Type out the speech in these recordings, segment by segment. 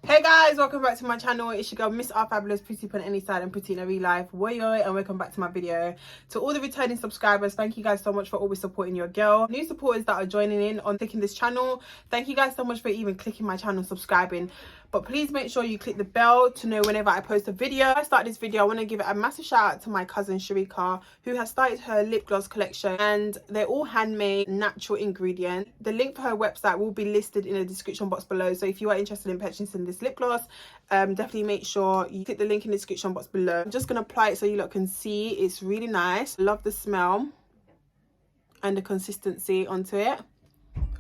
Hey guys, welcome back to my channel. It's your girl Miss R Fabulous, pretty on any side and pretty in every life. Woyo, and welcome back to my video. To all the returning subscribers, thank you guys so much for always supporting your girl. New supporters that are joining in on clicking this channel, thank you guys so much for even clicking my channel, subscribing. But please make sure you click the bell to know whenever I post a video. Before I start this video, I want to give a massive shout out to my cousin SHEREKA, who has started her lip gloss collection, and they're all handmade, natural ingredients. The link for her website will be listed in the description box below, so if you are interested in purchasing this lip gloss, definitely make sure you click the link in the description box below. I'm just going to apply it so you lot can see. It's really nice. Love the smell and the consistency onto it.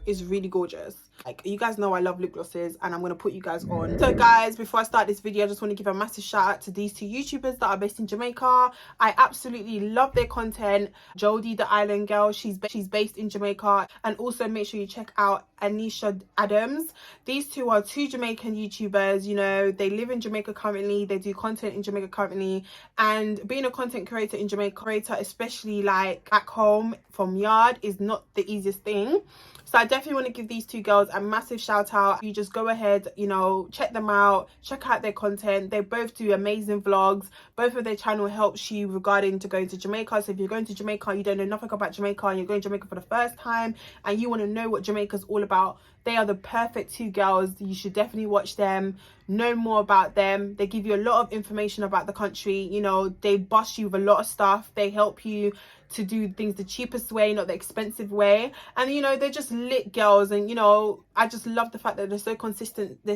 Is really gorgeous. Like, you guys know I love lip glosses, and I'm going to put you guys on. So guys, before I start this video, I just want to give a massive shout out to these two YouTubers that are based in Jamaica. I absolutely love their content. Jodie, the island girl, she's based in Jamaica. And also make sure you check out Annesha Adam. These two are two Jamaican YouTubers. You know, they live in Jamaica currently, they do content in Jamaica currently, and being a content creator in Jamaica, especially like back home from yard, is not the easiest thing. So I definitely want to give these two girls a massive shout out. You just go ahead, you know, check them out, check out their content. They both do amazing vlogs. Both of their channel helps you regarding to going to Jamaica. So if you're going to Jamaica, you don't know nothing about Jamaica, and you're going to Jamaica for the first time, and you want to know what Jamaica's all about, they are the perfect two girls. You should definitely watch them, know more about them. They give you a lot of information about the country. You know, they bust you with a lot of stuff. They help you to do things the cheapest way, not the expensive way. And you know, they're just lit girls, and you know, I just love the fact that they're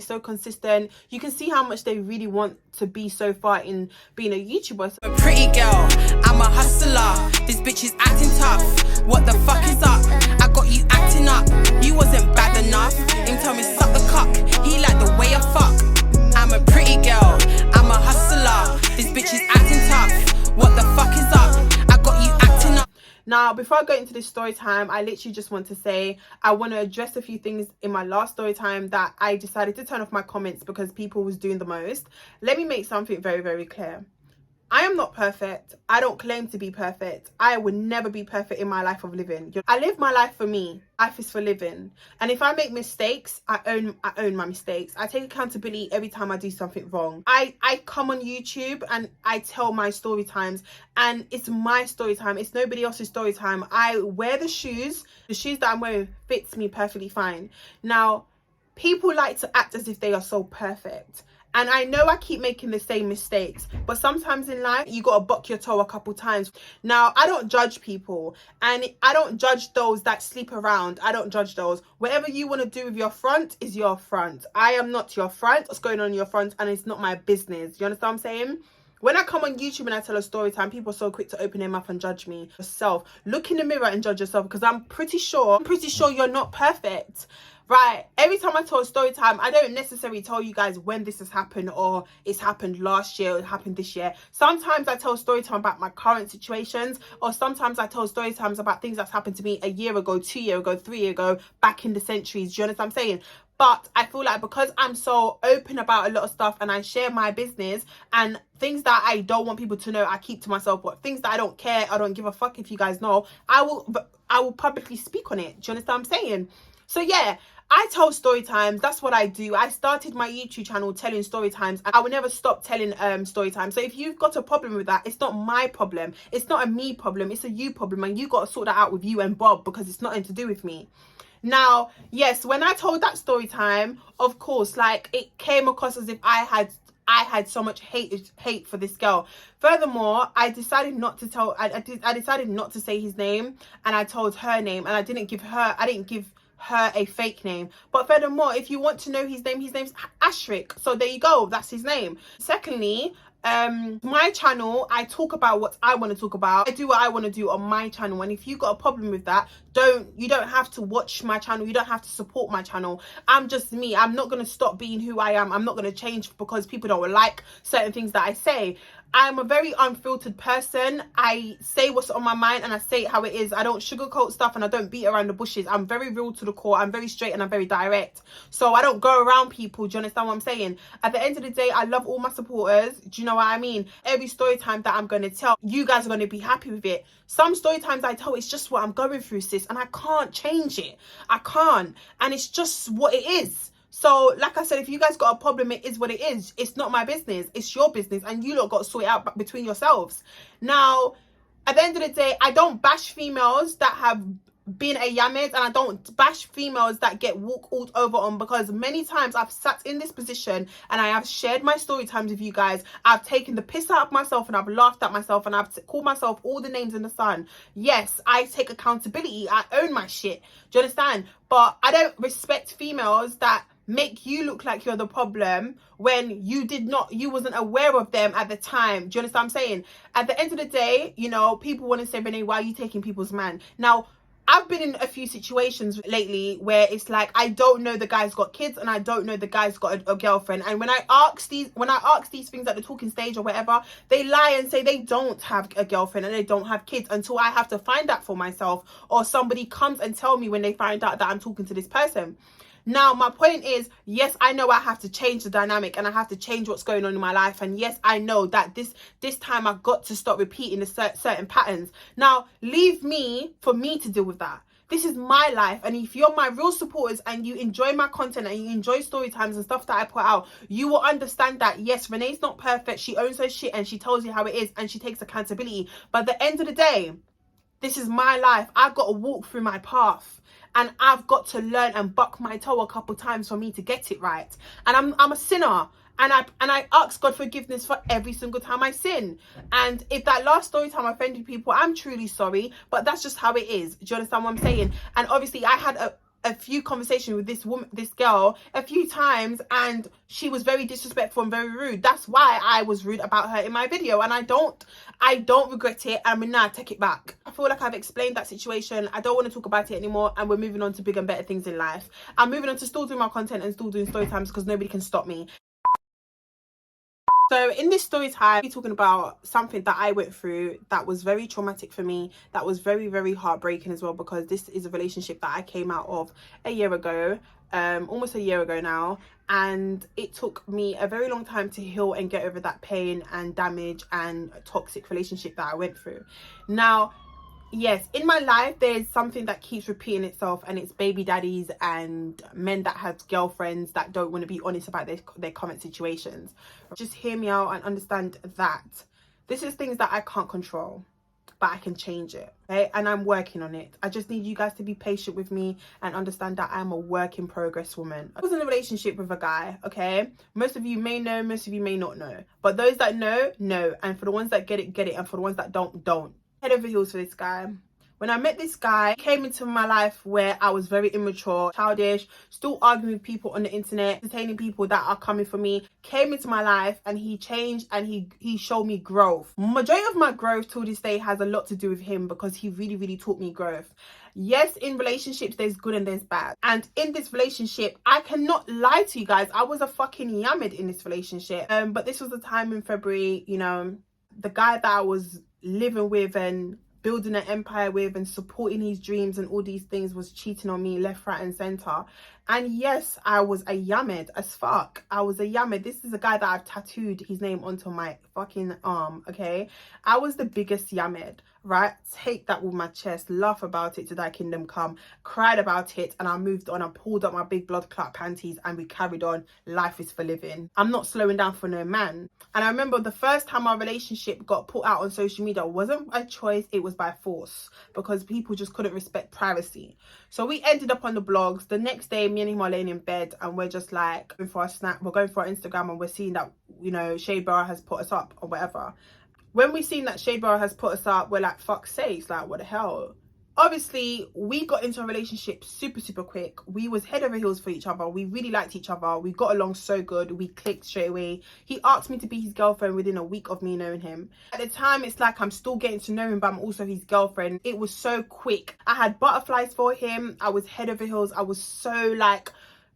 so consistent. You can see how much they really want to be so far in being a YouTuber. I'm a pretty girl, I'm a hustler. This bitch is acting tough. What the fuck is up? I got you acting up. You wasn't bad enough. Him tell me suck the cock. He like the way I fuck. I'm a pretty girl, I'm a hustler. This bitch is acting tough. What the fuck is up? I got you acting up. Now, before I go into this story time, I literally just want to say I want to address a few things in my last story time that I decided to turn off my comments because people was doing the most. Let me make something very, very clear. I am not perfect. I don't claim to be perfect. I would never be perfect in my life of living. I live my life for me. Life is for living. And if I make mistakes, I own my mistakes. I take accountability every time I do something wrong. I come on YouTube and I tell my story times, and it's my story time. It's nobody else's story time. I wear the shoes. The shoes that I'm wearing fits me perfectly fine. Now, people like to act as if they are so perfect. And I know I keep making the same mistakes, but sometimes in life, you got to buck your toe a couple times. Now, I don't judge people, and I don't judge those that sleep around. I don't judge those. Whatever you want to do with your front is your front. I am not your front. What's going on in your front, and it's not my business. You understand what I'm saying? When I come on YouTube and I tell a story time, people are so quick to open their mouth and judge me. Yourself. Look in the mirror and judge yourself, because I'm pretty sure you're not perfect. Right, every time I tell a story time, I don't necessarily tell you guys when this has happened, or it's happened last year, or it happened this year. Sometimes I tell story time about my current situations, or sometimes I tell story times about things that's happened to me a year ago, 2 years ago, 3 years ago, back in the centuries. Do you understand what I'm saying? But I feel like because I'm so open about a lot of stuff, and I share my business, and things that I don't want people to know, I keep to myself. But things that I don't care, I don't give a fuck if you guys know, I will publicly speak on it. Do you understand what I'm saying? So yeah, I tell story times. That's what I do. I started my YouTube channel telling story times, and I will never stop telling story times. So if you've got a problem with that, it's not my problem. It's not a me problem. It's a you problem, and you got to sort that out with you and Bob, because it's nothing to do with me. Now, yes, when I told that story time, of course, like, it came across as if I had so much hate for this girl. Furthermore, I decided not to tell. I decided not to say his name, and I told her name, and I didn't give her a fake name. But furthermore, if you want to know his name's Ashrik. So there you go, that's his name. Secondly, my channel, I talk about what I want to talk about. I do what I want to do on my channel, and if you got a problem with that, you don't have to watch my channel. You don't have to support my channel. I'm just me. I'm not going to stop being who I am. I'm not going to change because people don't like certain things that I say. I'm a very unfiltered person. I say what's on my mind, and I say it how it is. I don't sugarcoat stuff, and I don't beat around the bushes. I'm very real to the core. I'm very straight, and I'm very direct. So I don't go around people. Do you understand what I'm saying? At the end of the day, I love all my supporters. Do you know what I mean? Every story time that I'm going to tell, you guys are going to be happy with it. Some story times I tell, it's just what I'm going through, sis, and I can't change it. I can't. And it's just what it is. So like I said, if you guys got a problem, it is what it is. It's not my business, it's your business, and you lot got to sort it out between yourselves. Now at the end of the day, I don't bash females that have been a yammed, and I don't bash females that get walked all over on, because many times I've sat in this position and I have shared my story times with you guys. I've taken the piss out of myself and I've laughed at myself and I've called myself all the names in the sun. Yes, I take accountability, I own my shit, do you understand? But I don't respect females that make you look like you're the problem when you wasn't aware of them at the time. Do you understand what I'm saying? At the end of the day, you know, people want to say, Renee, why are you taking people's man? Now I've been in a few situations lately where it's like, I don't know the guy's got kids and I don't know the guy's got a girlfriend. And when I ask these things at the talking stage or whatever, they lie and say they don't have a girlfriend and they don't have kids until I have to find out for myself, or somebody comes and tell me when they find out that I'm talking to this person. Now, my point is, yes, I know I have to change the dynamic and I have to change what's going on in my life. And yes, I know that this time I've got to stop repeating the certain patterns. Now, leave me for me to deal with that. This is my life. And if you're my real supporters and you enjoy my content and you enjoy story times and stuff that I put out, you will understand that, yes, Renee's not perfect. She owns her shit and she tells you how it is and she takes accountability. But at the end of the day, this is my life. I've got to walk through my path. And I've got to learn and buck my toe a couple times for me to get it right. And I'm a sinner. And I ask God forgiveness for every single time I sin. And if that last story time offended people, I'm truly sorry. But that's just how it is. Do you understand what I'm saying? And obviously I had a few conversations with this girl a few times, and she was very disrespectful and very rude. That's why I was rude about her in my video, and I don't regret it. I mean, nah, take it back. I feel like I've explained that situation. I don't want to talk about it anymore, and we're moving on to bigger and better things in life. I'm moving on to still doing my content and still doing story times because nobody can stop me. So in this story time, we're talking about something that I went through that was very traumatic for me, that was very, very heartbreaking as well, because this is a relationship that I came out of a year ago, almost a year ago now, and it took me a very long time to heal and get over that pain and damage and toxic relationship that I went through. Now, yes, in my life there's something that keeps repeating itself, and it's baby daddies and men that have girlfriends that don't want to be honest about their current situations. Just hear me out and understand that this is things that I can't control, but I can change it, okay? And I'm working on it. I just need you guys to be patient with me and understand that I'm a work in progress woman. I was in a relationship with a guy, okay? Most of you may know, most of you may not know, but those that know, and for the ones that get it, and for the ones that don't. Head over heels for this guy. When I met this guy, he came into my life where I was very immature, childish, still arguing with people on the internet, entertaining people that are coming for me. Came into my life and he changed, and he showed me growth. Majority of my growth till this day has a lot to do with him, because he really, really taught me growth. Yes, in relationships there's good and there's bad, and in this relationship I cannot lie to you guys, I was a fucking yammed in this relationship. But this was the time in February, you know, the guy that I was living with and building an empire with and supporting his dreams and all these things was cheating on me left, right and center. And yes, I was a yammed as fuck. I was a yammed. This is a guy that I've tattooed his name onto my fucking arm, okay? I was the biggest yammed, right? Take that with my chest, laugh about it till thy kingdom come, cried about it, and I moved on. I pulled up my big blood clot panties and we carried on. Life is for living. I'm not slowing down for no man. And I remember the first time our relationship got put out on social media, it wasn't a choice, it was by force, because people just couldn't respect privacy. So we ended up on the blogs. The next day, me and him are laying in bed and we're just like going for a snap. We're going for our Instagram and we're seeing that, you know, Shade Barra has put us up or whatever. When we seen that Shade Barra has put us up, we're like, fuck's sakes, like, what the hell? Obviously, we got into a relationship super, super quick. We was head over heels for each other. We really liked each other. We got along so good. We clicked straight away. He asked me to be his girlfriend within a week of me knowing him. At the time, it's like I'm still getting to know him, but I'm also his girlfriend. It was so quick. I had butterflies for him. I was head over heels. I was so like,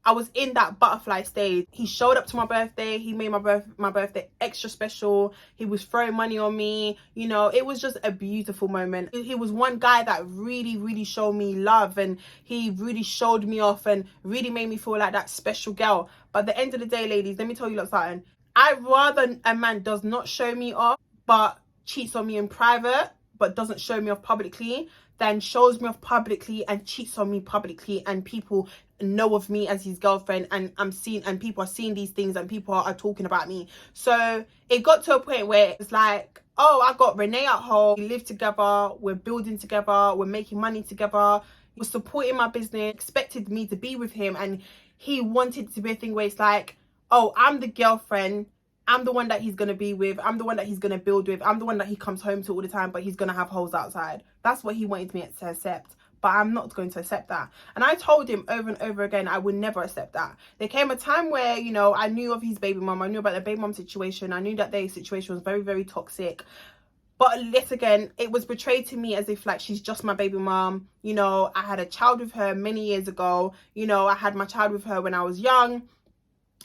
I was in that butterfly stage. He showed up to my birthday. He made my birthday extra special. He was throwing money on me. You know, it was just a beautiful moment. He was one guy that really, really showed me love, and he really showed me off and really made me feel like that special girl. But at the end of the day, ladies, let me tell you something. I'd rather a man does not show me off, but cheats on me in private, but doesn't show me off publicly, than shows me off publicly and cheats on me publicly, and people know of me as his girlfriend, and I'm seeing, and people are seeing these things, and people are talking about me. So it got to a point where it's like, oh, I got Renee at home, we live together, we're building together, we're making money together, he was supporting my business, expected me to be with him, and he wanted to be a thing where it's like, oh, I'm the girlfriend, I'm the one that he's going to be with, I'm the one that he's going to build with, I'm the one that he comes home to all the time, but he's going to have hoes outside. That's what he wanted me to accept. But I'm not going to accept that. And I told him over and over again, I would never accept that. There came a time where, you know, I knew of his baby mum. I knew about the baby mum situation. I knew that their situation was very, very toxic. But yet again, it was portrayed to me as if like she's just my baby mum. You know, I had a child with her many years ago. You know, I had my child with her when I was young.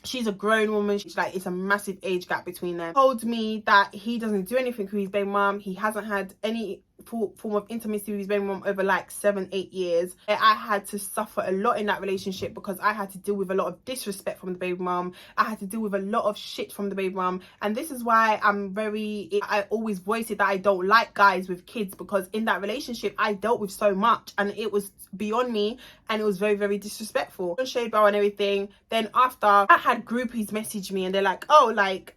She's a grown woman. She's like, it's a massive age gap between them. He told me that he doesn't do anything with his baby mum. He hasn't had any form of intimacy with his baby mum over like 7-8 years. I had to suffer a lot in that relationship because I had to deal with a lot of disrespect from the baby mum. I had to deal with a lot of shit from the baby mum. And this is why I always voice it that I don't like guys with kids, because in that relationship I dealt with so much and it was beyond me, and it was very, very disrespectful. Shade bar and everything. Then after, I had groupies message me and they're like, oh, like,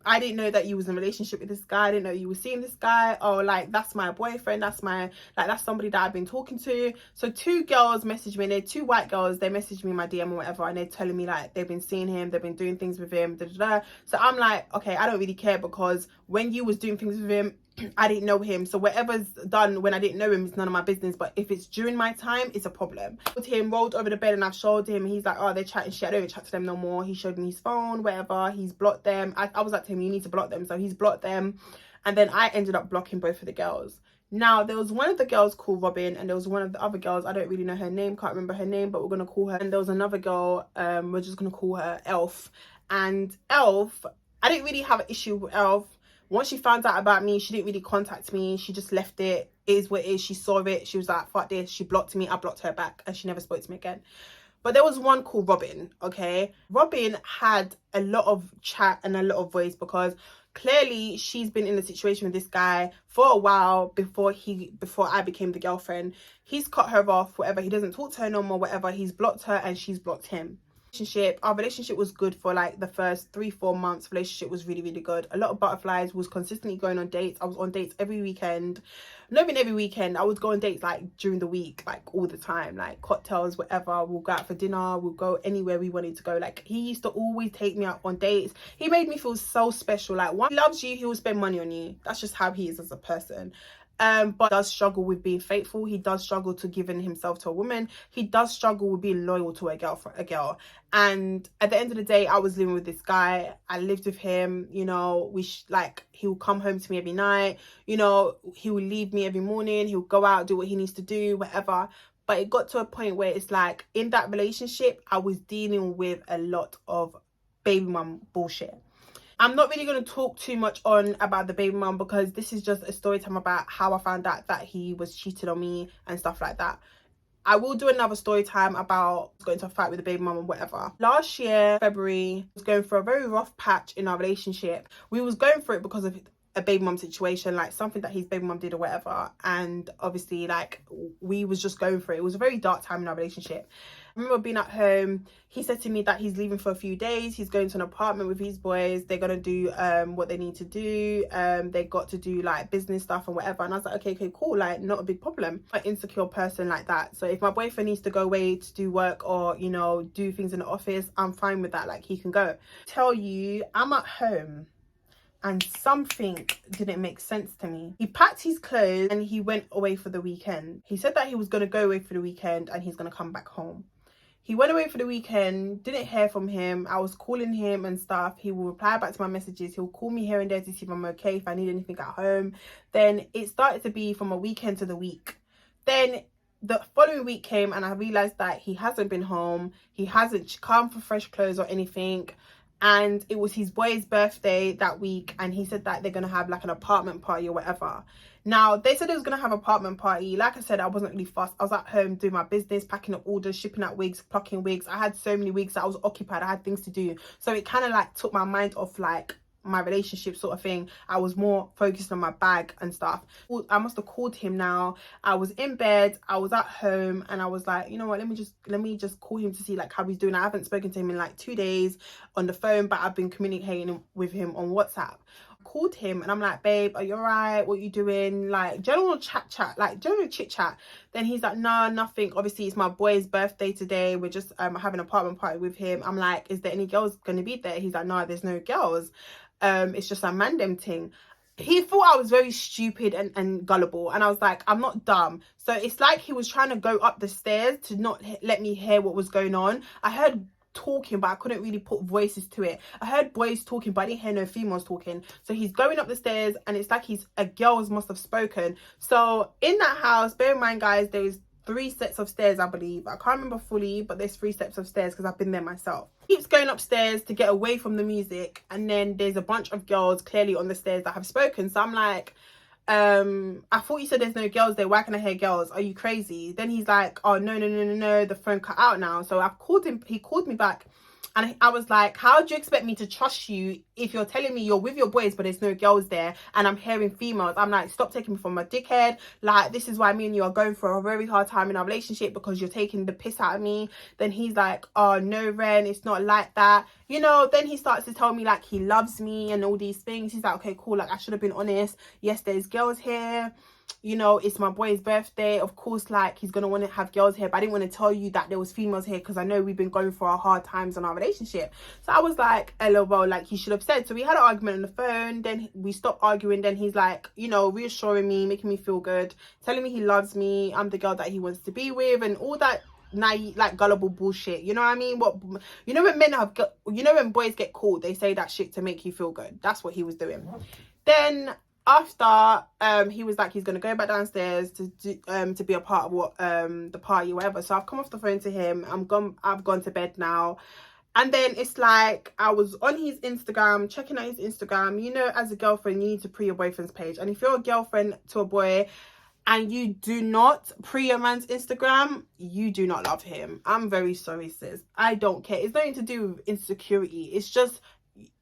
I didn't know that you was in a relationship with this guy. I didn't know you were seeing this guy. Oh, like, that's my boyfriend. That's somebody that I've been talking to. So 2 girls messaged me, and they're 2 white girls. They messaged me in my DM or whatever, and they're telling me like they've been seeing him, they've been doing things with him, da, da, da. So I'm like, okay, I don't really care, because when you was doing things with him, I didn't know him. So whatever's done when I didn't know him, it's none of my business. But if it's during my time, it's a problem. With him, rolled over the bed, and I've showed him. He's like, oh, they're chatting shit. I don't even chat to them no more. He showed me his phone, whatever. He's blocked them. I was like to him, you need to block them. So he's blocked them. And then I ended up blocking both of the girls. Now, there was one of the girls called Robin, and there was one of the other girls, I don't really know her name, can't remember her name, but we're going to call her. And there was another girl, we're just going to call her Elf. And Elf, I didn't really have an issue with Elf. Once she found out about me, she didn't really contact me. She just left it. It is what it is. She saw it. She was like, fuck this. She blocked me. I blocked her back. And she never spoke to me again. But there was one called Robin, okay? Robin had a lot of chat and a lot of voice, because clearly she's been in a situation with this guy for a while before I became the girlfriend. He's cut her off, whatever. He doesn't talk to her no more, whatever. He's blocked her and she's blocked him. Our relationship was good for like the first 3-4 months. Relationship was really, really good. A lot of butterflies. Was consistently going on dates. I was on dates every weekend. Not even every weekend. I would go on dates like during the week, like all the time, like cocktails, whatever. We'll go out for dinner. We'll go anywhere we wanted to go. Like, he used to always take me out on dates. He made me feel so special. Like, once he loves you, he will spend money on you. That's just how he is as a person. But does struggle with being faithful. He does struggle to giving himself to a woman. He does struggle with being loyal to a girl. And at the end of the day, I was living with this guy. I lived with him. You know, he will come home to me every night. You know, he will leave me every morning. He'll go out, do what he needs to do, whatever. But it got to a point where it's like, in that relationship, I was dealing with a lot of baby mum bullshit. I'm not really going to talk too much on about the baby mum, because this is just a story time about how I found out that he was cheating on me and stuff like that. I will do another story time about going to a fight with the baby mum and whatever. Last year, February, I was going through a very rough patch in our relationship. We was going through it because of a baby mum situation, like something that his baby mum did or whatever. And obviously, like, we was just going through it. It was a very dark time in our relationship. I remember being at home. He said to me that he's leaving for a few days. He's going to an apartment with his boys. They're going to do what they need to do. They got to do like business stuff and whatever. And I was like, okay, cool. Like, not a big problem. I'm an insecure person like that. So if my boyfriend needs to go away to do work or, you know, do things in the office, I'm fine with that. Like, he can go. Tell you, I'm at home and something didn't make sense to me. He packed his clothes and he went away for the weekend. He said that he was going to go away for the weekend and he's going to come back home. He went away for the weekend, didn't hear from him. I was calling him and stuff. He will reply back to my messages. He'll call me here and there to see if I'm okay, if I need anything at home. Then it started to be from a weekend to the week. Then the following week came and I realised that he hasn't been home. He hasn't come for fresh clothes or anything. And it was his boy's birthday that week, and he said that they're going to have like an apartment party or whatever. Now, they said they was going to have an apartment party. Like I said, I wasn't really fussed. I was at home doing my business, packing up orders, shipping out wigs, plucking wigs. I had so many wigs that I was occupied. I had things to do. So it kind of like took my mind off like my relationship sort of thing. I was more focused on my bag and stuff. I must have called him now. I was in bed, I was at home, and I was like, you know what, let me just call him to see like how he's doing. I haven't spoken to him in like 2 days on the phone, but I've been communicating with him on WhatsApp. Called him and I'm like, babe, are you alright? What are you doing? Like general chat, like general chit chat. Then he's like, no, nothing. Obviously it's my boy's birthday today, we're just having an apartment party with him. I'm like, is there any girls gonna be there? He's like, no, there's no girls, it's just a mandem thing. He thought I was very stupid and gullible, and I was like, I'm not dumb. So it's like he was trying to go up the stairs to not let me hear what was going on. I heard talking, but I couldn't really put voices to it. I heard boys talking, but I didn't hear no females talking. So he's going up the stairs, and it's like girls must have spoken. So in that house, bear in mind guys, there's 3 sets of stairs, I believe. I can't remember fully, but there's 3 sets of stairs because I've been there myself. Keeps going upstairs to get away from the music, and then there's a bunch of girls clearly on the stairs that have spoken. So I'm like, I thought you said there's no girls there, why can I hear girls? Are you crazy? Then he's like, oh no, the phone cut out now. So I've called him, he called me back, and I was like, how do you expect me to trust you if you're telling me you're with your boys but there's no girls there and I'm hearing females? I'm like, stop taking me for my dickhead. Like, this is why me and you are going for a very hard time in our relationship, because you're taking the piss out of me. Then he's like, oh no, Ren, it's not like that, you know. Then he starts to tell me like he loves me and all these things. He's like, okay, cool, like I should have been honest. Yes, there's girls here, you know, it's my boy's birthday, of course, like he's gonna want to have girls here, but I didn't want to tell you that there was females here because I know we've been going for our hard times in our relationship. So I was like, LOL, like he should have said. So we had an argument on the phone, then we stopped arguing. Then he's like, you know, reassuring me, making me feel good, telling me he loves me, I'm the girl that he wants to be with, and all that naive, like gullible bullshit, you know what I mean? What, you know, when when boys get caught, they say that shit to make you feel good. That's what he was doing. Then after he was like, he's gonna go back downstairs to be a part of what the party, whatever. So I've come off the phone to him, I've gone to bed now. And then it's like, I was on his Instagram, checking out his Instagram. You know, as a girlfriend, you need to pre your boyfriend's page. And if you're a girlfriend to a boy and you do not pre your man's Instagram, you do not love him. I'm very sorry, sis. I don't care. It's nothing to do with insecurity. It's just,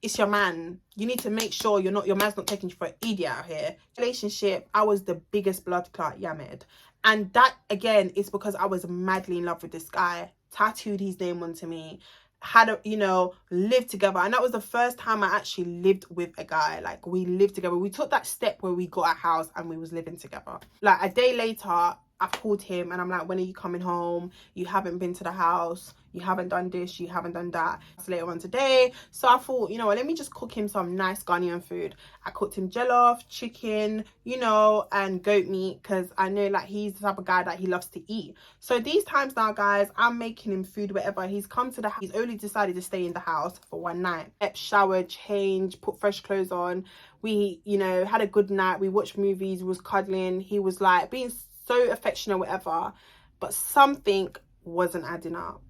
it's your man. You need to make sure your man's not taking you for an idiot out here. Relationship, I was the biggest blood clot Yamed. And that, again, is because I was madly in love with this guy. Tattooed his name onto me. Had a, you know, lived together. And that was the first time I actually lived with a guy. Like, we lived together. We took that step where we got a house and we was living together. Like, a day later, I called him and I'm like, when are you coming home? You haven't been to the house. You haven't done this. You haven't done that. It's later on today. So I thought, you know what, let me just cook him some nice Ghanaian food. I cooked him jollof, chicken, you know, and goat meat, because I know like he's the type of guy that he loves to eat. So these times now, guys, I'm making him food, whatever. He's come to the house. He's only decided to stay in the house for one night. Showered, changed, put fresh clothes on. We, you know, had a good night. We watched movies, was cuddling. He was like being so affectionate, whatever, but something wasn't adding up.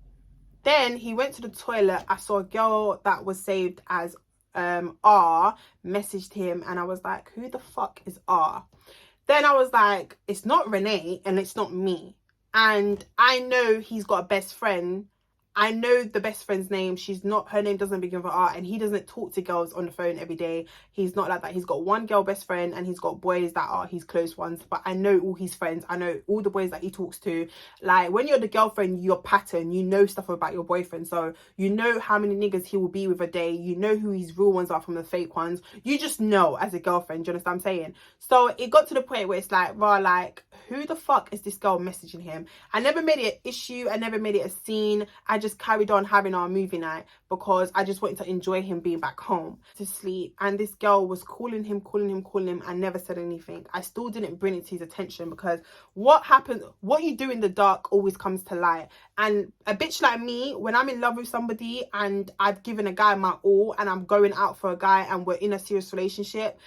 Then he went to the toilet. I saw a girl that was saved as R, messaged him, and I was like, who the fuck is R? Then I was like, it's not Renee and it's not me. And I know he's got a best friend. I know the best friend's name. Her name doesn't begin with R, and he doesn't talk to girls on the phone every day. He's not like that. He's got one girl best friend and he's got boys that are his close ones. But I know all his friends. I know all the boys that he talks to. Like, when you're the girlfriend, your pattern, you know stuff about your boyfriend. So you know how many niggas he will be with a day. You know who his real ones are from the fake ones. You just know as a girlfriend. Do you understand what I'm saying? So it got to the point where it's like, raw, like, who the fuck is this girl messaging him? I never made it an issue. I never made it a scene. I just carried on having our movie night because I just wanted to enjoy him being back home to sleep. And this girl was calling him and never said anything. I still didn't bring it to his attention, because what happens, what you do in the dark always comes to light. And a bitch like me, when I'm in love with somebody and I've given a guy my all and I'm going out for a guy and we're in a serious relationship,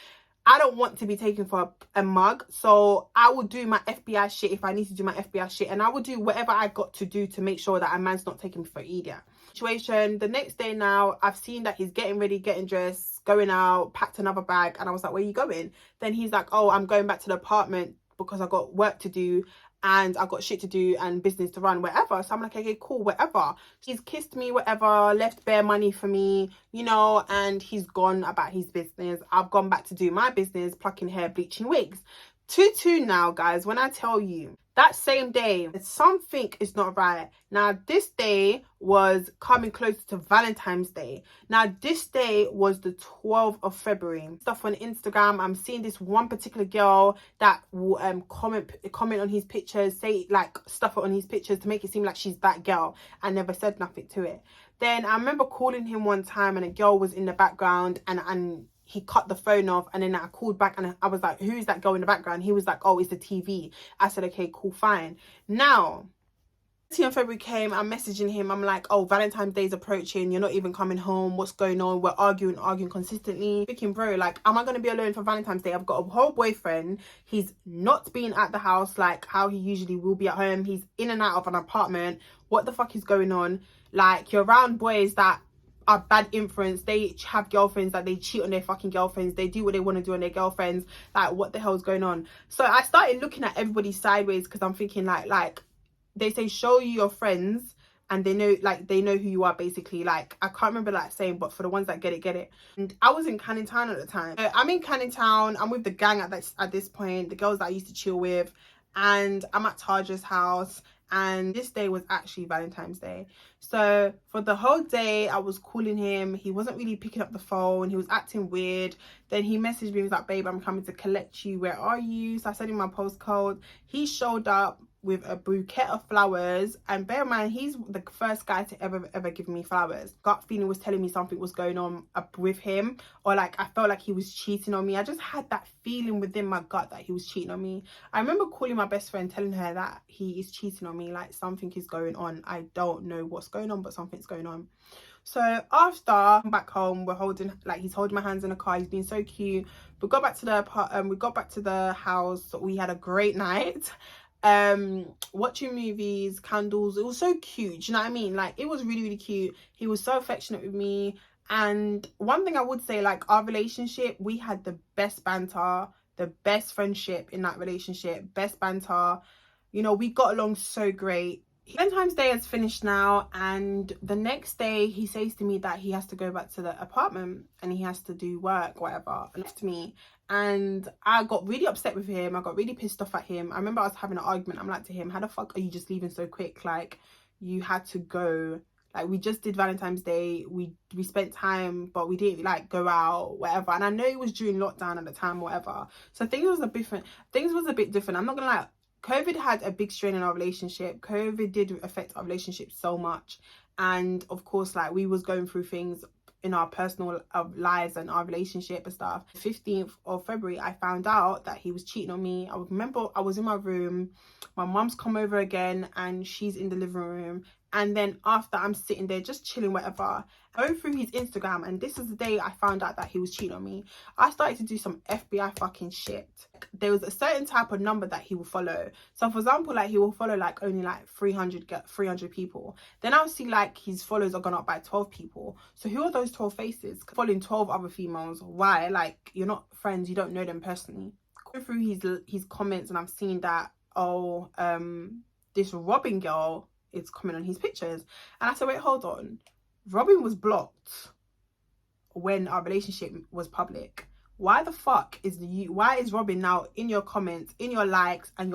I don't want to be taken for a mug. So I will do my FBI shit if I need to do my FBI shit. And I will do whatever I got to do to make sure that a man's not taking me for an idiot. Situation, the next day now, I've seen that he's getting ready, getting dressed, going out, packed another bag. And I was like, where are you going? Then he's like, oh, I'm going back to the apartment because I got work to do. and I got shit to do and business to run, whatever. So I'm like, okay, cool, whatever. He's kissed me, whatever, left bare money for me, you know, and he's gone about his business. I've gone back to do my business, plucking hair, bleaching wigs. 2-2 now, guys. When I tell you, that same day, something is not right. Now, this day was coming closer to Valentine's Day. Now, this day was the 12th of February. Stuff on Instagram, I'm seeing this one particular girl that will comment on his pictures, say like stuff on his pictures to make it seem like she's that girl, and never said nothing to it. Then I remember calling him one time and a girl was in the background, and he cut the phone off, and then I called back and I was like, who's that girl in the background? He was like, oh, it's the TV. I said, okay, cool, fine. Now, 10th February came, I'm messaging him. I'm like, oh, Valentine's Day is approaching. You're not even coming home. What's going on? We're arguing consistently. Thinking, bro, like, am I going to be alone for Valentine's Day? I've got a whole boyfriend. He's not been at the house like how he usually will be at home. He's in and out of an apartment. What the fuck is going on? Like, you're around boys that are bad influence. They have girlfriends, that they cheat on their fucking girlfriends. They do what they want to do on their girlfriends. Like, what the hell is going on? So I started looking at everybody sideways, because I'm thinking like they say show you your friends and they know who you are, basically. Like, I can't remember that saying, but for the ones that get it. And I was in Canning Town at the time. I'm in Canning Town. I'm with the gang at this point, the girls that I used to chill with, and I'm at Taja's house. And this day was actually Valentine's Day. So for the whole day, I was calling him. He wasn't really picking up the phone. He was acting weird. Then he messaged me. He was like, babe, I'm coming to collect you. Where are you? So I sent him my postcode. He showed up with a bouquet of flowers, and bear in mind, he's the first guy to ever give me flowers. Gut feeling was telling me something was going on with him, or like I felt like he was cheating on me. I just had that feeling within my gut that he was cheating on me. I remember calling my best friend, telling her that he is cheating on me, like something is going on. I don't know what's going on, but something's going on. So after I'm back home, he's holding my hands in the car. He's been so cute. We got back to the house. We had a great night, watching movies, candles. It was so cute, do you know what I mean? Like, it was really cute. He was so affectionate with me. And one thing I would say, like, our relationship, we had the best banter, the best friendship in that relationship, best banter, you know, we got along so great. Valentine's Day has finished now, and the next day he says to me that he has to go back to the apartment and he has to do work, whatever, and left me. And I got really upset with him. I got really pissed off at him. I remember I was having an argument. I'm like to him, how the fuck are you just leaving so quick? Like, you had to go. Like, we just did Valentine's Day. We spent time, but we didn't like go out, whatever. And I know it was during lockdown at the time, whatever. So things was a bit different. I'm not gonna lie. COVID had a big strain in our relationship. COVID did affect our relationship so much. And of course, like, we was going through things in our personal lives and our relationship and stuff. 15th of February, I found out that he was cheating on me. I remember I was in my room. My mum's come over again and she's in the living room. And then after, I'm sitting there just chilling, whatever, going through his Instagram, and this is the day I found out that he was cheating on me. I started to do some FBI fucking shit. There was a certain type of number that he will follow. So for example, like, he will follow like only like 300 people. Then I'll see like his followers are gone up by 12 people. So who are those 12 faces? Following 12 other females. Why? Like, you're not friends, you don't know them personally. Going through his comments, and I'm seeing that, oh, this Robin girl is commenting on his pictures. And I said, wait, hold on. Robin was blocked when our relationship was public. Why the fuck why is Robin now in your comments, in your likes, and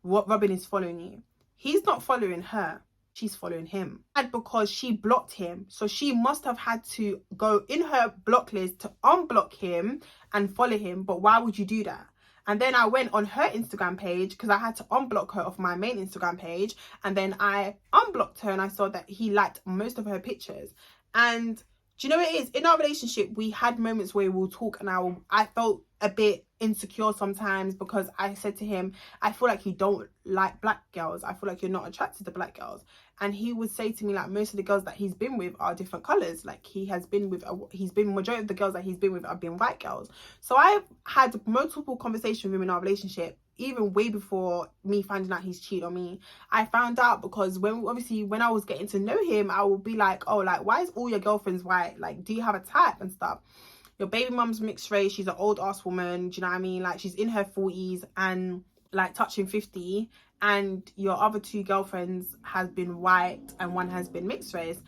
what Robin is following you? He's not following her, she's following him. And because she blocked him, so she must have had to go in her block list to unblock him and follow him. But why would you do that? And then I went on her Instagram page, because I had to unblock her off my main Instagram page. And then I unblocked her and I saw that he liked most of her pictures. And do you know what it is? In our relationship, we had moments where we'll talk, and I felt a bit insecure sometimes, because I said to him, I feel like you don't like black girls. I feel like you're not attracted to black girls. And he would say to me, like, most of the girls that he's been with are different colours. Like, majority of the girls that he's been with have been white girls. So I've had multiple conversations with him in our relationship, even way before me finding out he's cheated on me. I found out because when I was getting to know him, I would be like, oh, like, why is all your girlfriends white? Like, do you have a type and stuff? Your baby mum's mixed race. She's an old ass woman. Do you know what I mean? Like, she's in her 40s, and like touching 50 and your other 2 girlfriends has been white and one has been mixed race,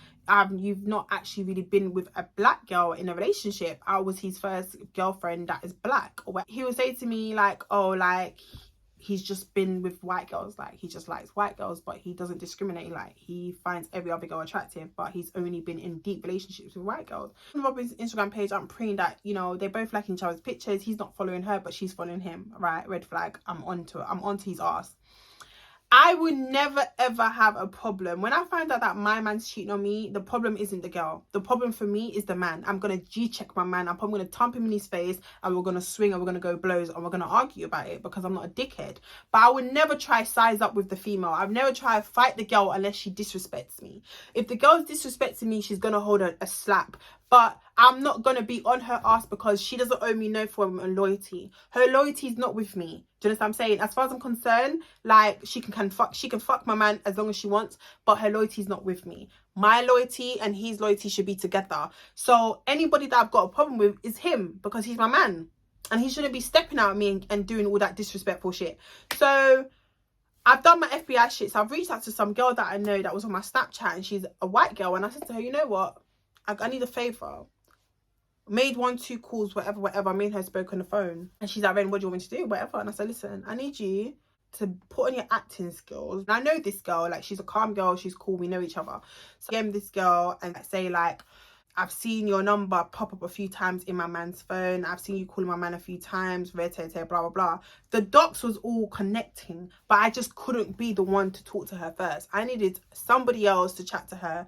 you've not actually really been with a black girl in a relationship. I was his first girlfriend that is black. He would say to me like, oh, like he's just been with white girls, like he just likes white girls, but he doesn't discriminate, like he finds every other girl attractive, but he's only been in deep relationships with white girls. On Robin's Instagram page, I'm praying that, you know, they both liking each other's pictures. He's not following her, but she's following him, right? Red flag. I'm onto it. I'm onto his ass. I would never ever have a problem when I find out that my man's cheating on me. The problem isn't the girl. The problem for me is the man. I'm gonna G-check my man. I'm probably gonna thump him in his face and we're gonna swing and we're gonna go blows and we're gonna argue about it because I'm not a dickhead. But I would never try size up with the female. I've never tried to fight the girl unless she disrespects me. If the girl's disrespecting me, she's gonna hold a slap. But I'm not going to be on her ass because she doesn't owe me no form of loyalty. Her loyalty is not with me. Do you understand what I'm saying? As far as I'm concerned, like, she can fuck my man as long as she wants, but her loyalty is not with me. My loyalty and his loyalty should be together. So anybody that I've got a problem with is him because he's my man. And he shouldn't be stepping out at me and doing all that disrespectful shit. So I've done my FBI shit. So I've reached out to some girl that I know that was on my Snapchat and she's a white girl. And I said to her, you know what? I need a favour. Made 1-2 calls, whatever. Me and her spoke on the phone. And she's like, Ren, what do you want me to do? Whatever. And I said, listen, I need you to put on your acting skills. And I know this girl, like, she's a calm girl. She's cool. We know each other. So I DM this girl and say, like, I've seen your number pop up a few times in my man's phone. I've seen you calling my man a few times. Blah, blah, blah. The docs was all connecting. But I just couldn't be the one to talk to her first. I needed somebody else to chat to her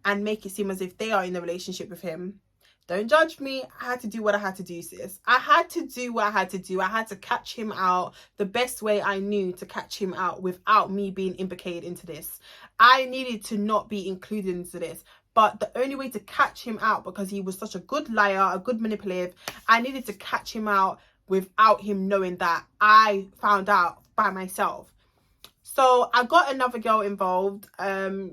and make it seem as if they are in a relationship with him. Don't judge me. I had to do what I had to do, sis. I had to do what I had to do. I had to catch him out the best way I knew to catch him out without me being implicated into this. I needed to not be included into this. But the only way to catch him out, because he was such a good liar, a good manipulative, I needed to catch him out without him knowing that I found out by myself. So I got another girl involved.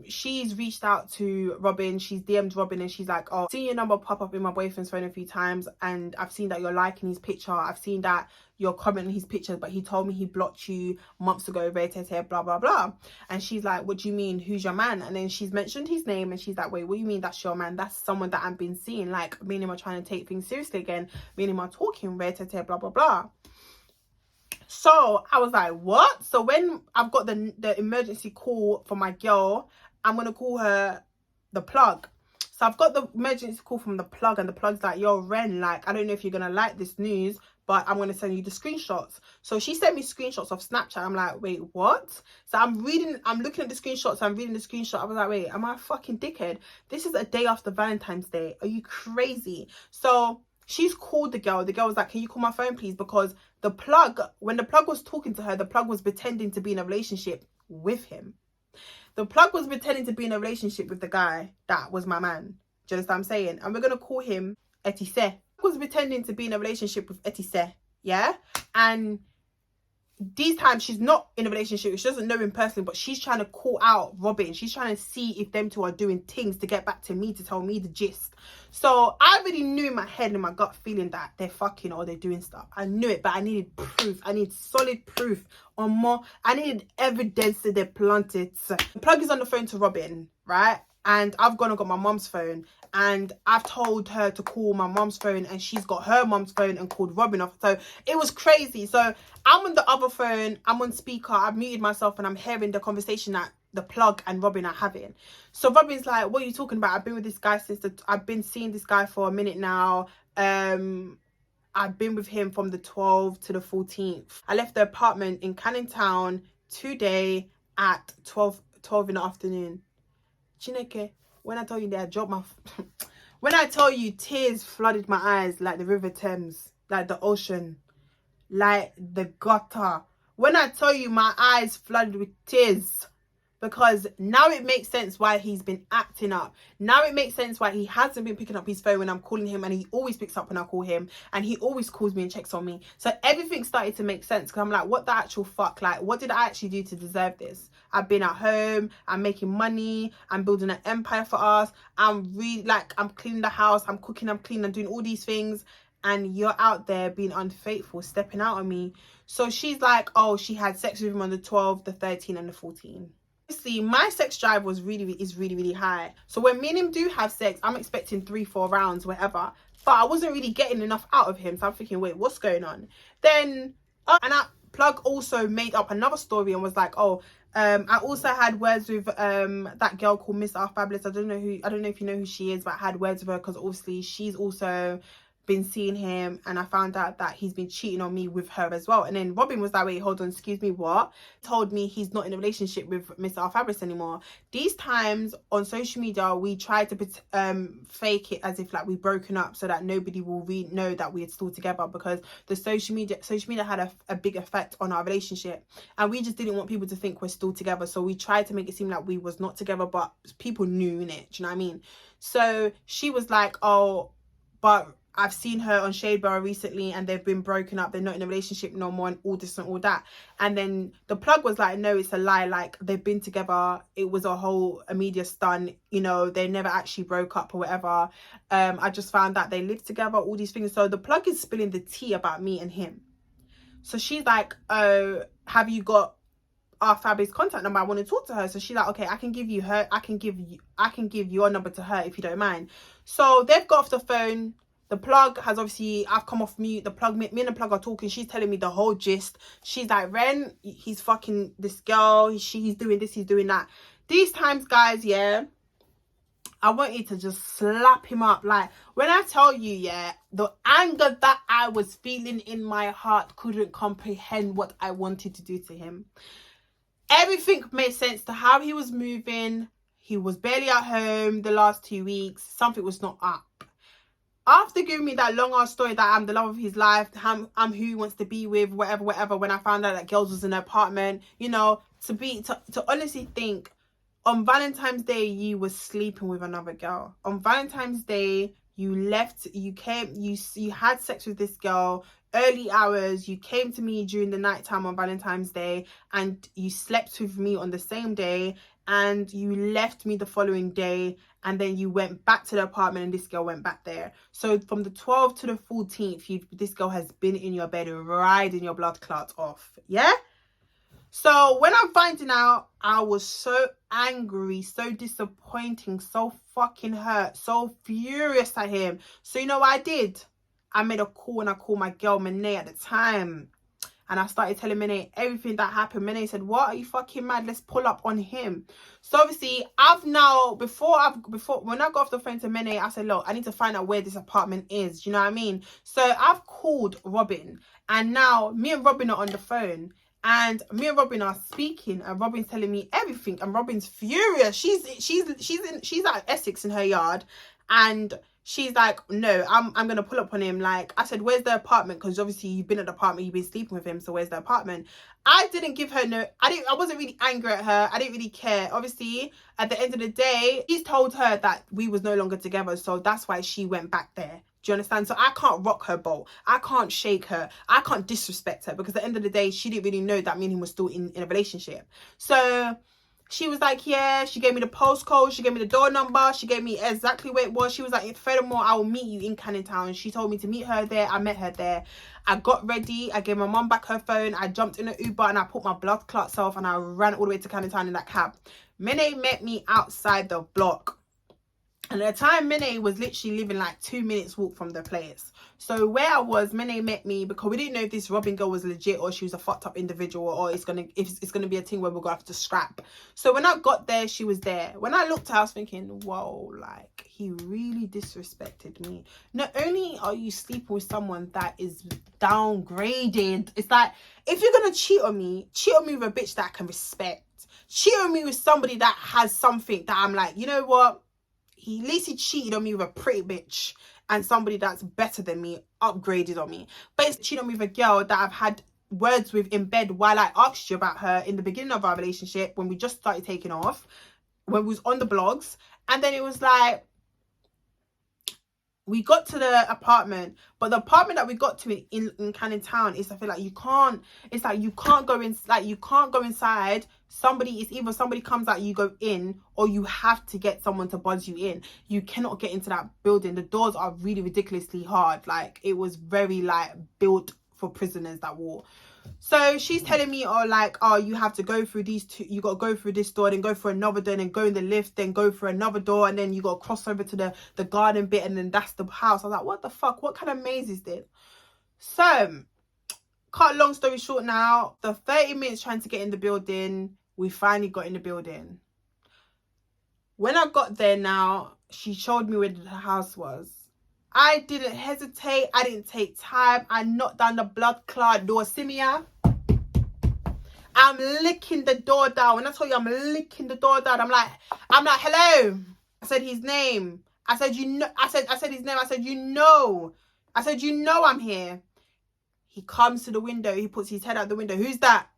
She's reached out to Robin. She's DM'd Robin and she's like, oh, seen your number pop up in my boyfriend's phone a few times and I've seen that you're liking his picture. I've seen that you're commenting his pictures, but he told me he blocked you months ago, blah, blah, blah. And she's like, what do you mean? Who's your man? And then she's mentioned his name and she's like, wait, what do you mean that's your man? That's someone that I've been seeing. Like, me and him are trying to take things seriously again. Me and him are talking, blah, blah, blah. So I was like, what? So when I've got the emergency call for my girl, I'm going to call her the plug. So I've got the emergency call from the plug and the plug's like, yo, Ren, like, I don't know if you're going to like this news, but I'm going to send you the screenshots. So she sent me screenshots of Snapchat. I'm like, wait, what? So I'm looking at the screenshots. I'm reading the screenshot. I was like, wait, am I a fucking dickhead? This is a day after Valentine's Day. Are you crazy? So she's called the girl. The girl was like, can you call my phone, please? Because the plug, when the plug was talking to her, the plug was pretending to be in a relationship with him. The plug was pretending to be in a relationship with the guy that was my man. Do you understand what I'm saying? And we're going to call him Etise. Was pretending to be in a relationship with Etise, yeah? And these times she's not in a relationship. She doesn't know him personally, but she's trying to call out Robin. She's trying to see if them two are doing things to get back to me, to tell me the gist. So I already knew in my head and my gut feeling that they're fucking or they're doing stuff. I knew it, but I needed proof. I need solid proof or more. I needed evidence that they're planted. The plug is on the phone to Robin, right? And I've gone and got my mom's phone and I've told her to call my mom's phone and she's got her mom's phone and called Robin off. So it was crazy. So I'm on the other phone, I'm on speaker, I've muted myself and I'm hearing the conversation that the plug and Robin are having. So Robin's like, what are you talking about? I've been with this guy I've been seeing this guy for a minute now. I've been with him from the 12th to the 14th. I left the apartment in Canning Town today at 12 in the afternoon. Chineke, when I tell you that I dropped my... when I tell you tears flooded my eyes like the River Thames, like the ocean, like the gutter. When I tell you my eyes flooded with tears, because now it makes sense why he's been acting up. Now it makes sense why he hasn't been picking up his phone when I'm calling him, and he always picks up when I call him, and he always calls me and checks on me. So everything started to make sense, because I'm like, what the actual fuck? Like, what did I actually do to deserve this? I've been at home, I'm making money, I'm building an empire for us, I'm cleaning the house, I'm cooking, I'm cleaning, I'm doing all these things, and you're out there being unfaithful, stepping out on me. So she's like, oh, she had sex with him on the 12th, the 13th, and the 14th. See, my sex drive is really high. So when me and him do have sex, I'm expecting 3-4 rounds, whatever. But I wasn't really getting enough out of him. So I'm thinking, wait, what's going on? Then, and that plug also made up another story and was like, oh, I also had words with that girl called Miss R Fabulous. I don't know if you know who she is, but I had words with her because obviously she's also been seeing him, and I found out that he's been cheating on me with her as well. And then Robin was like, wait, hold on, excuse me, what? Told me he's not in a relationship with Miss R Fabulous anymore. These times on social media, we try to fake it as if like we've broken up so that nobody will know that we're still together, because the social media had a big effect on our relationship, and we just didn't want people to think we're still together. So we tried to make it seem like we was not together, but people knew in it. Do you know what I mean? So she was like, oh, but I've seen her on Shade Bar recently and they've been broken up. They're not in a relationship no more and all this and all that. And then the plug was like, no, it's a lie. Like, they've been together. It was a media stunt. You know, they never actually broke up or whatever. I just found that they lived together, all these things. So the plug is spilling the tea about me and him. So she's like, oh, have you got our Fab's contact number? I want to talk to her. So she's like, okay, I can give your number to her if you don't mind. So they've got off the phone. The plug has obviously, I've come off mute. The plug, me and the plug are talking. She's telling me the whole gist. She's like, Ren, he's fucking this girl. He's doing this, he's doing that. These times, guys, yeah, I want you to just slap him up. Like, when I tell you, yeah, the anger that I was feeling in my heart couldn't comprehend what I wanted to do to him. Everything made sense to how he was moving. He was barely at home the last 2 weeks. Something was not up. After giving me that long ass story that I'm the love of his life, I'm who he wants to be with, whatever, when I found out that girls was in her apartment, you know, to honestly think, on Valentine's Day, you were sleeping with another girl. On Valentine's Day, you left, you had sex with this girl, early hours, you came to me during the night time on Valentine's Day, and you slept with me on the same day, and you left me the following day, and then you went back to the apartment and this girl went back there. So from the 12th to the 14th, this girl has been in your bed riding your blood clots off. Yeah? So when I'm finding out, I was so angry, so disappointing, so fucking hurt, so furious at him. So you know what I did? I made a call and I called my girl Monet at the time. And I started telling Monet everything that happened. Monet said, what, are you fucking mad? Let's pull up on him. So obviously, when I got off the phone to Monet, I said, look, I need to find out where this apartment is. You know what I mean? So I've called Robin, and now me and Robin are on the phone. And me and Robin are speaking, and Robin's telling me everything, and Robin's furious. She's at Essex in her yard, and she's like, no, I'm gonna pull up on him. Like, I said, where's the apartment? Because obviously you've been at the apartment, you've been sleeping with him, so where's the apartment? I didn't give her I wasn't really angry at her. I didn't really care. Obviously, at the end of the day, he's told her that we was no longer together, so that's why she went back there. Do you understand? So I can't rock her boat. I can't shake her. I can't disrespect her, because at the end of the day, she didn't really know that me and him was still in a relationship. So she was like, yeah, she gave me the postcode, she gave me the door number, she gave me exactly where it was. She was like, furthermore, I will meet you in Canning Town. She told me to meet her there. I met her there. I got ready. I gave my mum back her phone. I jumped in an Uber and I put my blood clots off and I ran all the way to Canning Town in that cab. Mene met me outside the block. And at the time, Mene was literally living like 2 minutes walk from the place. So where I was, Mene met me, because we didn't know if this Robin girl was legit or she was a fucked up individual, or it's gonna be a thing where we're gonna have to scrap. So when I got there, she was there. When I looked, I was thinking, whoa, like, he really disrespected me. Not only are you sleeping with someone that is downgraded, it's like, if you're gonna cheat on me with a bitch that I can respect. Cheat on me with somebody that has something that I'm like, you know what? At least he cheated on me with a pretty bitch and somebody that's better than me, upgraded on me. But it's cheating on me with a girl that I've had words with in bed while I asked you about her in the beginning of our relationship, when we just started taking off, when we was on the blogs. And then it was like, we got to the apartment, but the apartment that we got to in Canning Town is, I feel like you can't go inside it's either somebody comes out, you go in, or you have to get someone to buzz you in. You cannot get into that building. The doors are really ridiculously hard. Like, it was very like built for prisoners, that wall. So she's telling me, oh, like, oh, you have to go through these two, you got to go through this door, then go for another door, then go in the lift, then go for another door, and then you got to cross over to the garden bit, and then that's the house. I was like, what the fuck, what kind of maze is this? So cut a long story short now, the 30 minutes trying to get in the building, we finally got in the building. When I got there now, she showed me where the house was. I didn't hesitate. I didn't take time. I knocked down the blood clot door. See me, yeah? I'm licking the door down. When I told you I'm licking the door down, I'm like, hello. I said his name. I said, you know, I said his name. I said, you know. I said, you know I'm here. He comes to the window. He puts his head out the window. Who's that?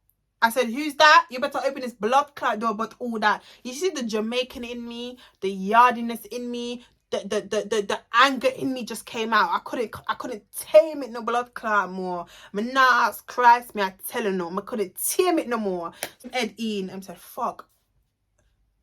I said, who's that? You better open this blood clot door, but all that. You see the Jamaican in me, the yardiness in me, the anger in me just came out. I couldn't tame it no blood clot more. My nuts, Christ me, I tell you no. I couldn't tame it no more. Ed Ian, I said, fuck.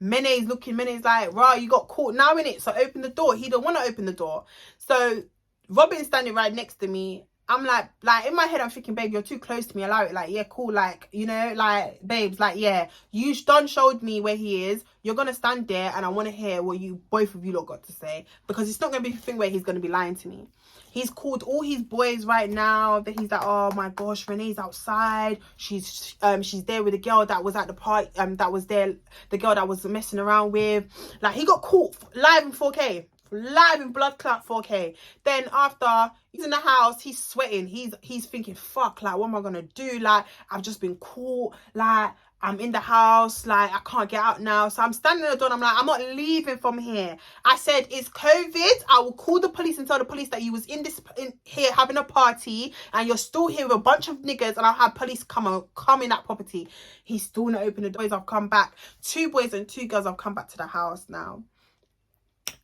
Mene's looking, Mene's like, rah, you got caught now in it. So open the door. He don't want to open the door. So Robin's standing right next to me. I'm like in my head, I'm thinking, babe, you're too close to me. Allow it. Like, yeah, cool. Like, you know, like, babes, like, yeah, you done showed me where he is. You're going to stand there and I want to hear what you, both of you lot got to say. Because it's not going to be a thing where he's going to be lying to me. He's called all his boys right now. That he's like, oh my gosh, Renee's outside. She's there with the girl that was at the party. That was there. The girl that was messing around with. Like, he got caught live in 4K. Live in blood clot 4K. Then after he's in the house, he's sweating. He's thinking, fuck, like, what am I gonna do? Like, I've just been caught. Like, I'm in the house. Like, I can't get out now. So I'm standing at the door and I'm like, I'm not leaving from here. I said, it's COVID. I will call the police and tell the police that you was in here having a party and you're still here with a bunch of niggas, and I'll have police come in that property. He's still not opening the doors. I've come back. 2 boys and 2 girls have come back to the house now.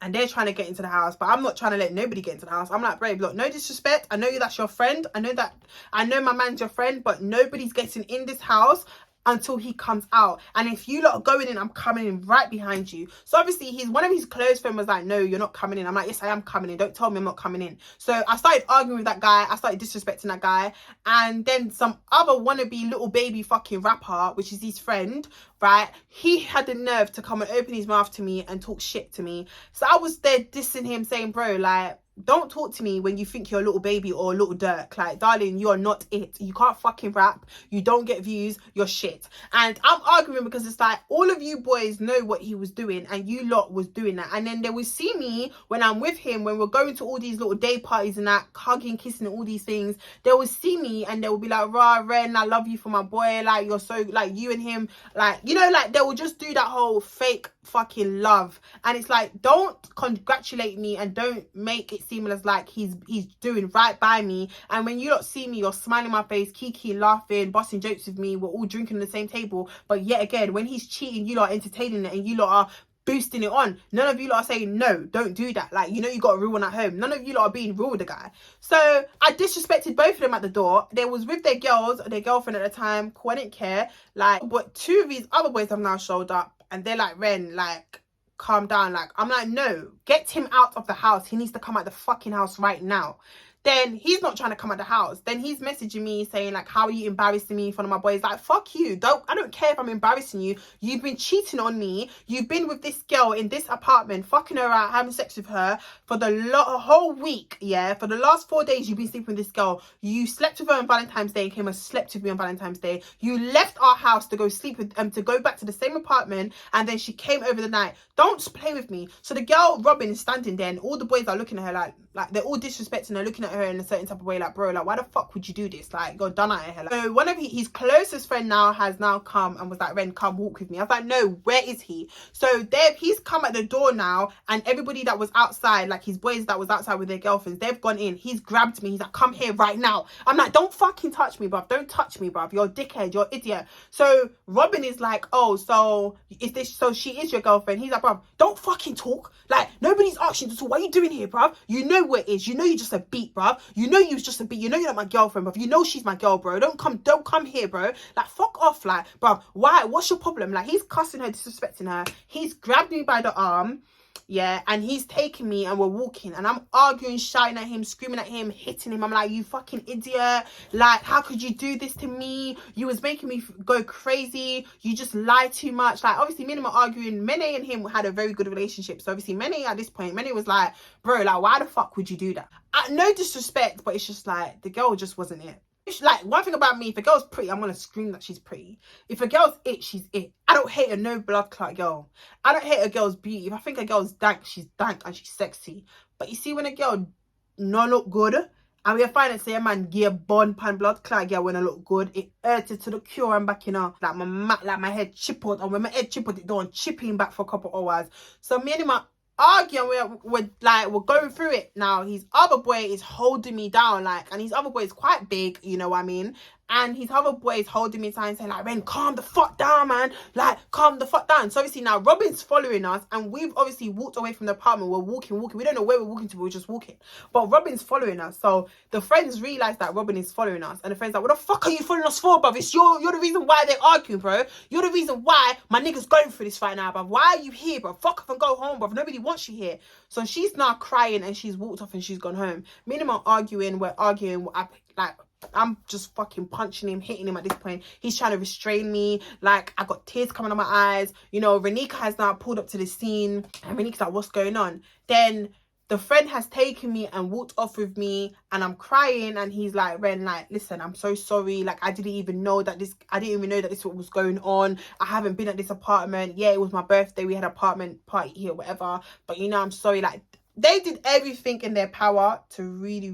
And they're trying to get into the house, but I'm not trying to let nobody get into the house. I'm like, babe, look, no disrespect. I know that's your friend. I know my man's your friend, but nobody's getting in this house until he comes out. And if you lot are going in, I'm coming in right behind you. So obviously one of his close friends was like, no, you're not coming in. I'm like, yes, I am coming in. Don't tell me I'm not coming in. So I started arguing with that guy. I started disrespecting that guy. And then some other wannabe little baby fucking rapper, which is his friend, right? He had the nerve to come and open his mouth to me and talk shit to me. So I was there dissing him, saying, bro, like, don't talk to me when you think you're a little baby or a little Dirk. Like, darling, you're not it. You can't fucking rap. You don't get views. You're shit. And I'm arguing because it's like, all of you boys know what he was doing and you lot was doing that. And then they will see me when I'm with him, when we're going to all these little day parties and that, hugging, kissing, and all these things. They will see me and they will be like, rah, Ren, I love you for my boy. Like, you're so, like, you and him, like, you know, like, they will just do that whole fake fucking love. And it's like, don't congratulate me and don't make it seem as like he's doing right by me. And when you lot see me, you're smiling in my face, kiki, laughing, busting jokes with me, we're all drinking at the same table. But yet again, when he's cheating, you lot are entertaining it and you lot are boosting it on. None of you lot are saying, no, don't do that. Like, you know, you got a real one at home. None of you lot are being real with the guy. So I disrespected both of them at the door. They was with their girls, their girlfriend at the time. Cool, I didn't care. Like, but 2 of these other boys have now showed up and they're like, Ren, like, calm down. Like, I'm like, no, get him out of the house. He needs to come out the fucking house right now. Then he's not trying to come out the house. Then he's messaging me saying, like, how are you embarrassing me in front of my boys? Like, fuck you. I don't care if I'm embarrassing you. You've been cheating on me. You've been with this girl in this apartment, fucking her out, having sex with her for the whole week. Yeah, for the last 4 days you've been sleeping with this girl. You slept with her on Valentine's Day and came and slept with me on Valentine's Day. You left our house to go sleep with to go back to the same apartment, and then she came over the night. Don't play with me. So the girl Robin is standing there and all the boys are looking at her like they're all disrespecting her, looking at her in a certain type of way, like, bro, like, why the fuck would you do this? Like, you're done at her. Like, so one of his closest friend now has now come and was like, Ren, come walk with me. I was like, no, where is he? So he's come at the door now, and everybody that was outside, like his boys that was outside with their girlfriends, they've gone in. He's grabbed me. He's like, come here right now. I'm like, don't fucking touch me, bruv. Don't touch me, bruv. You're a dickhead. You're an idiot. So Robin is like, oh, so she is your girlfriend? He's like, bruv, don't fucking talk. Like, nobody's asking you to talk. What are you doing here, bruv? You know know what it is. You know you're just a beat, bruv. You know you was just a beat. You know you're not my girlfriend, bruv. You know she's my girl, bro. Don't come here, bro. Like, fuck off, like, bruv. Why? What's your problem? Like, he's cussing her, disrespecting her. He's grabbed me by the arm, yeah, and he's taking me and we're walking and I'm arguing, shouting at him, screaming at him, hitting him. I'm like, you fucking idiot. Like, how could you do this to me? You was making me go crazy. You just lie too much. Like, obviously, me and him are arguing. Mene and him had a very good relationship. So, obviously, Mene at this point, Mene was like, bro, like, why the fuck would you do that? No disrespect, but it's just like, the girl just wasn't it. Like, one thing about me, if a girl's pretty, I'm gonna scream that she's pretty. If a girl's it, she's it. I don't hate a no blood clot girl. I don't hate a girl's beauty. If I think a girl's dank, she's dank and she's sexy. But you see, when a girl no look good, and we find it say a man give born pan blood clot girl when I look good, it hurts it to the cure and back, you know. Like my head chip out, and when my head chip out, it don't chipping back for a couple hours. So me and him are arguing, we're going through it. Now his other boy is holding me down, like, and his other boy is quite big, you know what I mean, and his other boy is holding me down and saying like, Ren, calm the fuck down, man, like, calm the fuck down. So obviously now Robin's following us and we've obviously walked away from the apartment. We're walking, we don't know where we're walking to, but we're just walking, but Robin's following us. So the friends realize that Robin is following us, and the friends like, what the fuck are you following us for, bruv? It's you're the reason why they're arguing, bro. You're the reason why my nigga's going through this right now, bruv. Why are you here, bro? Fuck off and go home, bruv. Nobody wants you here. So she's now crying and she's walked off and she's gone home. Me and him are arguing, we're arguing, like, I'm just fucking punching him, hitting him at this point. He's trying to restrain me. Like, I got tears coming out my eyes. You know, Renika has now pulled up to the scene and Renika's like, what's going on? Then the friend has taken me and walked off with me and I'm crying, and he's like, Ren, like, listen, I'm so sorry. Like, I didn't even know that this was going on. I haven't been at this apartment. Yeah, it was my birthday. We had an apartment party here, whatever. But, you know, I'm sorry. Like, they did everything in their power to really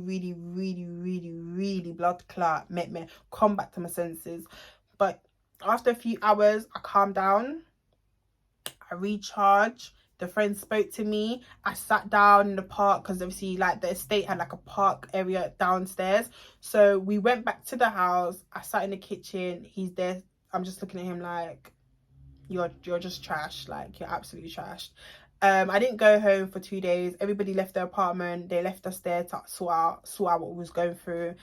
blood clot, make me come back to my senses. But after a few hours, I calmed down. I recharged. The friend spoke to me. I sat down in the park because obviously, like, the estate had like a park area downstairs. So we went back to the house. I sat in the kitchen. He's there. I'm just looking at him like, you're just trash. Like, you're absolutely trashed. I didn't go home for 2 days. Everybody left their apartment. They left us there to sort out what was going through.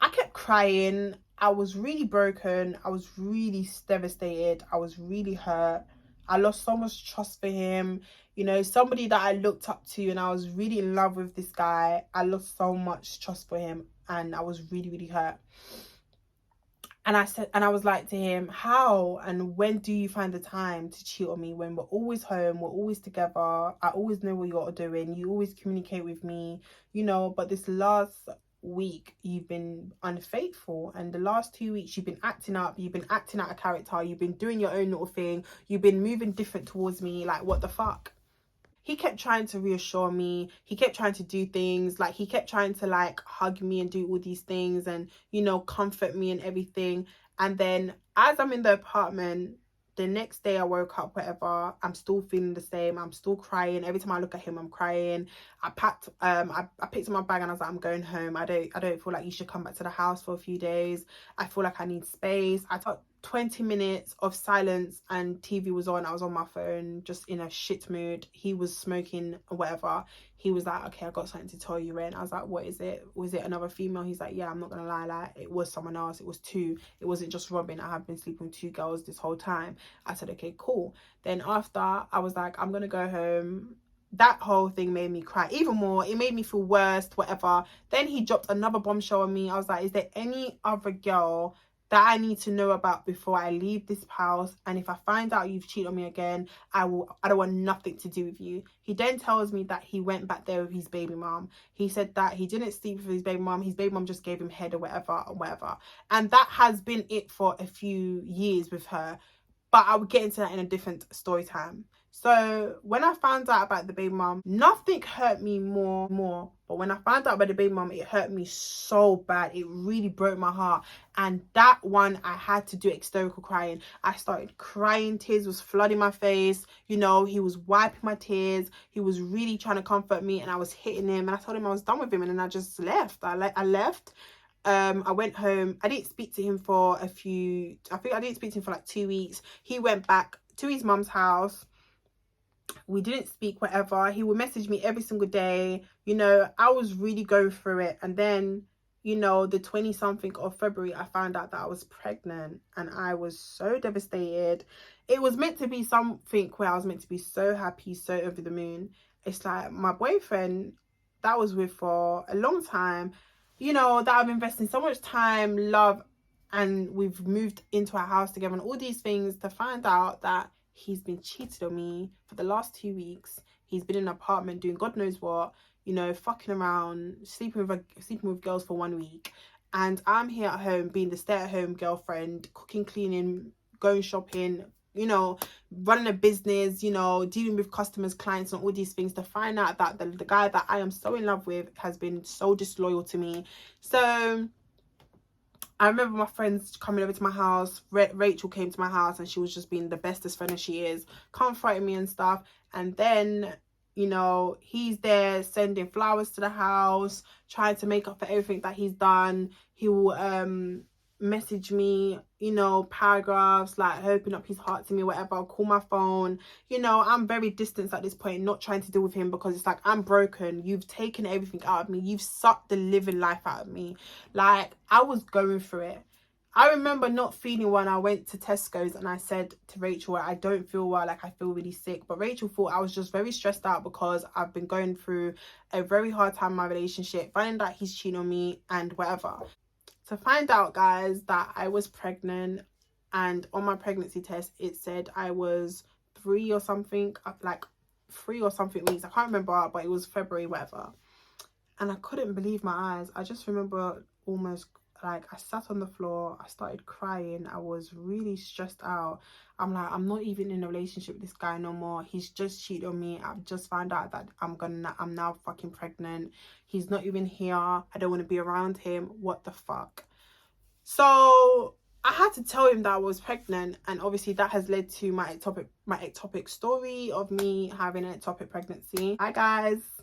I kept crying. I was really broken. I was really devastated. I was really hurt. I lost so much trust for him. You know, somebody that I looked up to, and I was really in love with this guy. I lost so much trust for him and I was really hurt. And I was like to him, how and when do you find the time to cheat on me when we're always home, we're always together, I always know what you're doing, you always communicate with me, you know, but this last week you've been unfaithful, and the last 2 weeks you've been acting up, you've been acting out of character, you've been doing your own little thing, you've been moving different towards me, like, what the fuck? He kept trying to reassure me. He kept trying to do things. Like, he kept trying to, like, hug me and do all these things and, you know, comfort me and everything. And then as I'm in the apartment, the next day I woke up, whatever, I'm still feeling the same. I'm still crying. Every time I look at him, I'm crying. I picked up my bag and I was like, I'm going home. I don't feel like you should come back to the house for a few days. I feel like I need space. I took 20 minutes of silence and TV was on. I was on my phone, just in a shit mood. He was smoking or whatever. He was like, okay, I got something to tell you, Ren. I was like, what is it? Was it another female? He's like, yeah, I'm not gonna lie, like, it was someone else. It was two. It wasn't just Robin. I have been sleeping with 2 girls this whole time. I said, okay, cool. Then after, I was like, I'm gonna go home. That whole thing made me cry even more. It made me feel worse, whatever. Then he dropped another bombshell on me. I was like, is there any other girl that I need to know about before I leave this house? And if I find out you've cheated on me again, I don't want nothing to do with you. He then tells me that he went back there with his baby mom. He said that he didn't sleep with his baby mom. His baby mom just gave him head or whatever. And that has been it for a few years with her. But I would get into that in a different story time. So when I found out about the baby mom, nothing hurt me more. But when I found out about the baby mom, it hurt me so bad. It really broke my heart. And that one, I had to do hysterical crying. I started crying. Tears was flooding my face. You know, he was wiping my tears. He was really trying to comfort me. And I was hitting him. And I told him I was done with him. And then I just left. I left. I went home. I didn't speak to him for I think I didn't speak to him for like 2 weeks. He went back to his mum's house we didn't speak, whatever. He would message me every single day. You know, I was really going through it. And then, you know, the 20 something of February, I found out that I was pregnant, and I was so devastated. It was meant to be something where I was meant to be so happy, so over the moon. It's like my boyfriend that I was with for a long time, you know, that I've invested so much time, love, and we've moved into our house together and all these things, to find out that he's been cheated on me for the last 2 weeks. He's been in an apartment doing God knows what, you know, fucking around, sleeping with girls for 1 week. And I'm here at home being the stay-at-home girlfriend, cooking, cleaning, going shopping, you know, running a business, you know, dealing with customers, clients, and all these things, to find out that the guy that I am so in love with has been so disloyal to me. So I remember my friends coming over to my house. Rachel came to my house, and she was just being the bestest friend as she is, comforting me and stuff. And then, you know, he's there sending flowers to the house, trying to make up for everything that he's done. He will message me, you know, paragraphs, like open up his heart to me, whatever. I'll call my phone. You know, I'm very distant at this point, not trying to deal with him, because it's like, I'm broken. You've taken everything out of me. You've sucked the living life out of me. Like, I was going through it. I remember not feeling well, and I went to Tesco's and I said to Rachel, I don't feel well, like I feel really sick. But Rachel thought I was just very stressed out because I've been going through a very hard time in my relationship, finding out he's cheating on me and whatever. To find out, guys, that I was pregnant, and on my pregnancy test it said I was 3 or something, like 3 or something weeks, I can't remember, but it was February, whatever. And I couldn't believe my eyes. I just remember almost, like, I sat on the floor, I started crying. I was really stressed out. I'm like, I'm not even in a relationship with this guy no more. He's just cheated on me. I've just found out that I'm now fucking pregnant. He's not even here. I don't want to be around him. What the fuck? So I had to tell him that I was pregnant, and obviously that has led to my ectopic story of me having an ectopic pregnancy. Hi guys.